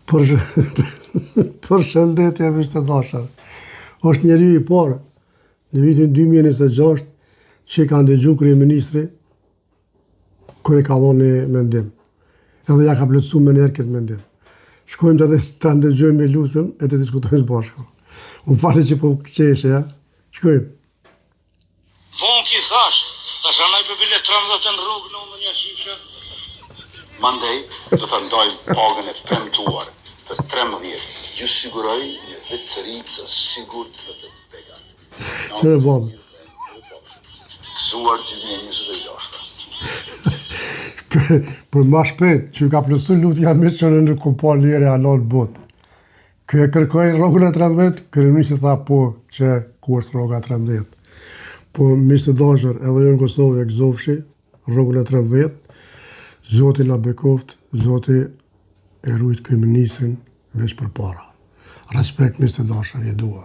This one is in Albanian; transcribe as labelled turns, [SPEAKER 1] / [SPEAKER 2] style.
[SPEAKER 1] Për shëndetje, miqtë të dashur. Është njeriu i parë në vitin 2026 që ka ndëgju kryeministri kur i ka dhënë një mendim. Edhe ja ka plotësuar me njerë këtë mendim. Shkojmë të ndëgjojmë me lutëm e të diskutojmë së bashku. Unë fare që po qeshe, ja? Shkojmë.
[SPEAKER 2] Vonë ki thash, tash anaj për bile 13 në rrugë në më një shifshë. Mandej, do të ndojmë pagën e premtuar të 13. Ju siguroj një vit të ri të sigurt dhe të begat.
[SPEAKER 1] Në babë.
[SPEAKER 2] Gëzuar 2026.
[SPEAKER 1] Për ma shpejt, që ka plësu lutja me që në kompar njëre alon botë. Kë e kërkoj rrogën e 13, kryeministri tha po që ku është rroga 13. Po miqtë të dashur, edhe jo në Kosovë e gëzofshi rrogën e 13, Zoti na bekoft, Zoti e rujt kryeministrin veç për para. Respekt miqtë të dashur, je dua.